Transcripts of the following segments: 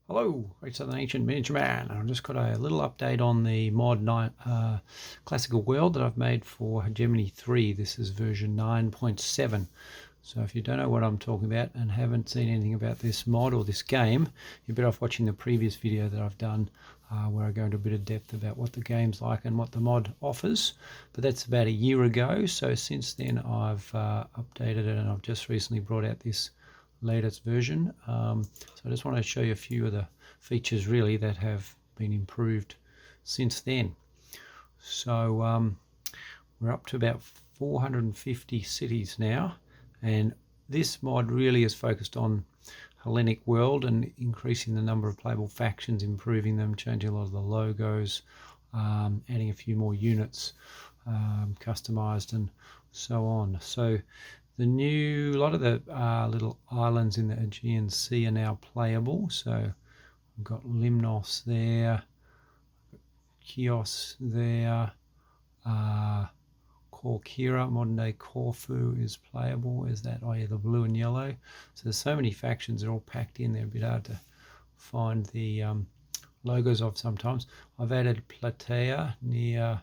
Hello, Great Southern Ancient Miniature Man. I've just got a little update on the mod 9 classical world that I've made for Hegemony 3. This is version 9.7. So if you don't know what I'm talking about and haven't seen anything about this mod or this game, you're better off watching the previous video that I've done where I go into a bit of depth about what the game's like and what the mod offers. But that's about a year ago, so since then I've updated it, and I've just recently brought out this latest version. So I just want to show you a few of the features really that have been improved since then. So we're up to about 450 cities now, and this mod really is focused on Hellenic world and increasing the number of playable factions, improving them, changing a lot of the logos, adding a few more units, customized and so on. So a lot of the little islands in the Aegean Sea are now playable. So we've got Limnos there, Chios there, Corcyra, modern day Corfu is playable. Is that? Oh yeah, the blue and yellow. So there's so many factions, they're all packed in there, a bit hard to find the logos of sometimes. I've added Plataea near,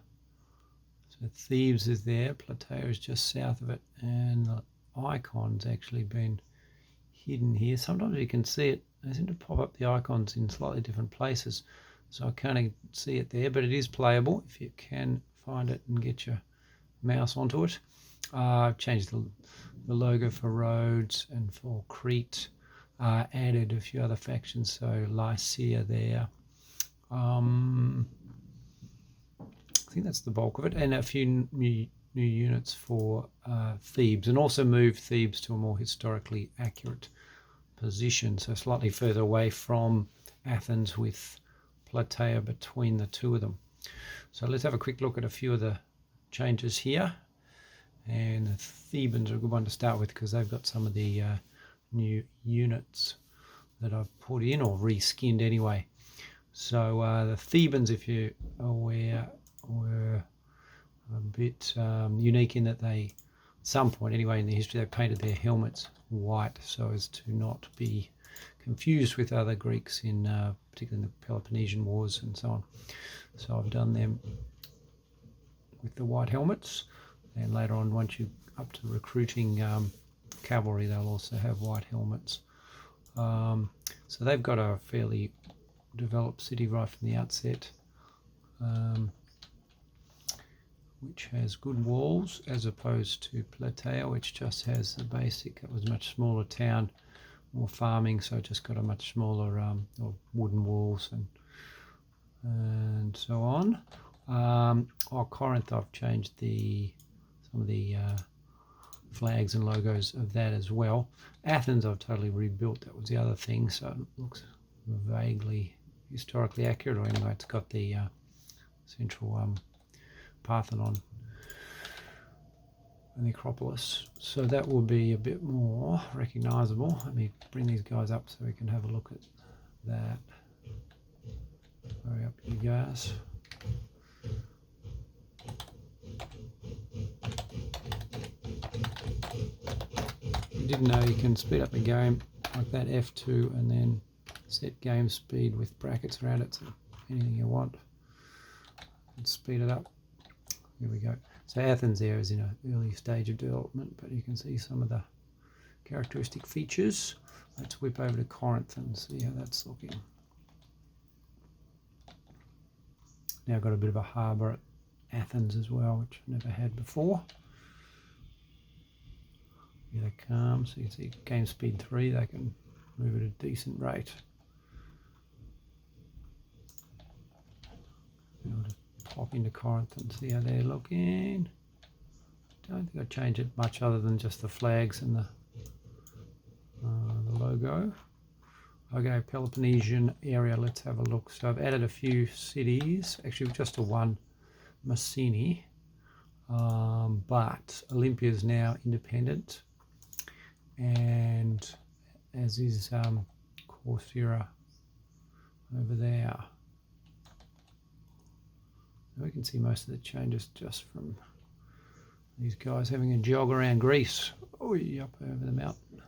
so Thebes is there, Plataea is just south of it, and the icon's actually been hidden here. Sometimes you can see it, they seem to pop up the icons in slightly different places, so I can't see it there, but it is playable if you can find it and get your mouse onto it. I've changed the logo for Rhodes and for Crete, added a few other factions, so Lycia there. I think that's the bulk of it, and a few new units for Thebes, and also moved Thebes to a more historically accurate position, so slightly further away from Athens, with Plataea between the two of them. So let's have a quick look at a few of the changes here, and the Thebans are a good one to start with because they've got some of the new units that I've put in, or reskinned anyway. So the Thebans, if you're aware, were a bit unique in that they, at some point anyway in the history, they painted their helmets white so as to not be confused with other Greeks in particularly in the Peloponnesian Wars and so on. So I've done them with the white helmets, and later on, once you up to recruiting cavalry, they'll also have white helmets. So they've got a fairly developed city right from the outset, which has good walls, as opposed to Plataea, which just has the basic. It was a much smaller town, more farming, so it just got a much smaller wooden walls and so on. Corinth, I've changed some of the flags and logos of that as well. Athens, I've totally rebuilt. That was the other thing, so it looks vaguely historically accurate, or anyway, it's got the central Parthenon and the Acropolis, so that will be a bit more recognizable. Let me bring these guys up so we can have a look at that. Hurry up, you guys. You didn't know you can speed up the game like that, F2, and then set game speed with brackets around it, so anything you want, and speed it up. Here we go. So Athens there is in an early stage of development, but you can see some of the characteristic features. Let's whip over to Corinth and see how that's looking. Now I've got a bit of a harbour at Athens as well, which I've never had before. Here they come, so you can see game speed 3, they can move at a decent rate. Able to pop into Corinth and see how they're looking. Don't think I changed it much other than just the flags and the logo. Okay, Peloponnesian area, let's have a look. So I've added a few cities, actually just to one, Messene, but Olympia is now independent, and as is Corcyra over there. We can see most of the changes just from these guys having a jog around Greece. Oh, up over the mountain.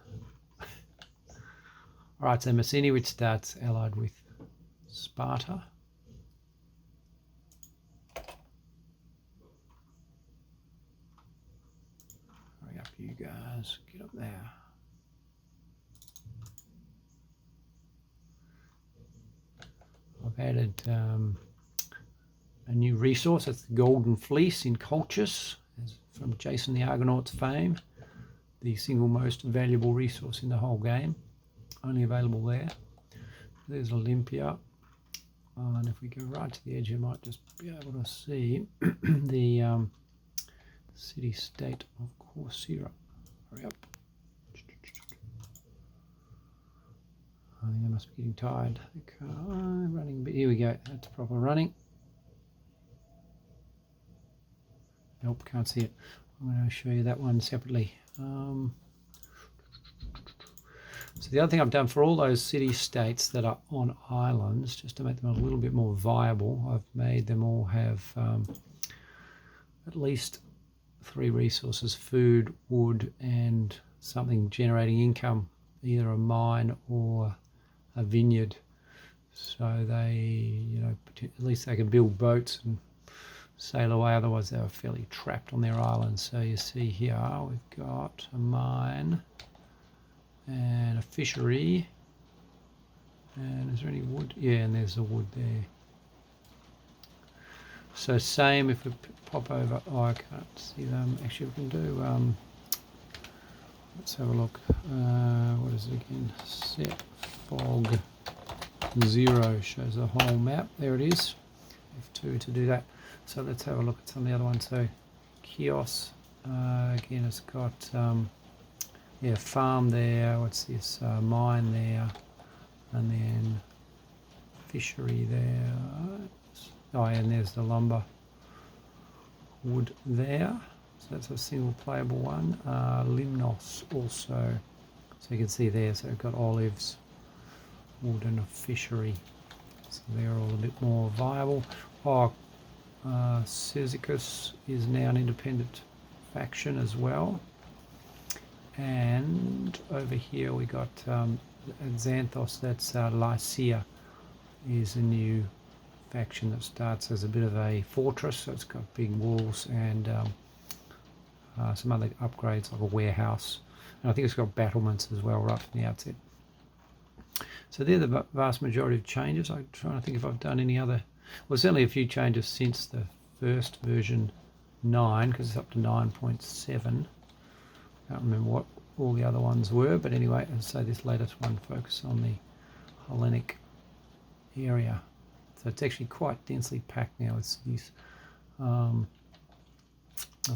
All right, so Messini, which starts allied with Sparta. Hurry up, you guys. Get up there. I've added a new resource. That's the Golden Fleece in Colchis, from Jason the Argonaut's fame. The single most valuable resource in the whole game. Only available there. There's Olympia. And if we go right to the edge, you might just be able to see the city-state of Corcyra. Hurry up. I think I must be getting tired. Okay, running, but here we go. That's proper running. Nope, can't see it. I'm going to show you that one separately. So the other thing I've done for all those city-states that are on islands, just to make them a little bit more viable, I've made them all have at least 3 resources: food, wood, and something generating income, either a mine or a vineyard. So they, at least they can build boats and sail away. Otherwise they were fairly trapped on their island. So you see here we've got a mine and a fishery, and is there any wood? Yeah, and there's the wood there. So same if we pop over. Oh, I can't see them. Actually, we can do let's have a look. What is it again? Set fog 0 shows the whole map. There it is. F2 to do that. So let's have a look at some of the other ones. So Chios, again, it's got farm there. What's this? Mine there, and then fishery there. Oh, and there's the lumber, wood there. So that's a single playable one. Limnos also, so you can see there. So we've got olives, wood, and a fishery. So they're all a bit more viable. Cyzicus is now an independent faction as well. And over here we got Xanthos, that's Lycia, is a new faction that starts as a bit of a fortress. So it's got big walls and some other upgrades like a warehouse. And I think it's got battlements as well right from the outset. So they're the vast majority of changes. I'm trying to think if I've done any other. Well, certainly a few changes since the first version 9, because it's up to 9.7. Can't remember what all the other ones were, but anyway, as I say, this latest one focuses on the Hellenic area. So it's actually quite densely packed now with cities. I've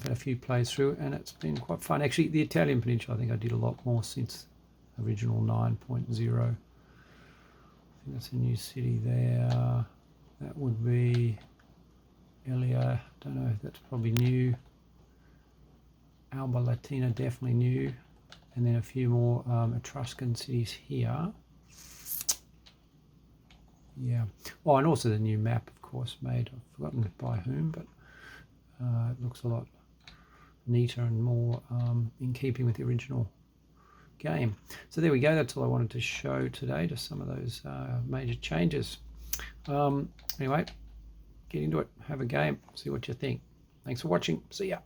had a few plays through and it's been quite fun. Actually, the Italian Peninsula, I think I did a lot more since original 9.0. I think that's a new city there. That would be Elia, don't know, that's probably new. Alba Latina, definitely new. And then a few more Etruscan cities here. Yeah. Oh, and also the new map, of course, made. I've forgotten by whom, but it looks a lot neater and more in keeping with the original game. So there we go. That's all I wanted to show today, just some of those major changes. Anyway, get into it. Have a game. See what you think. Thanks for watching. See ya.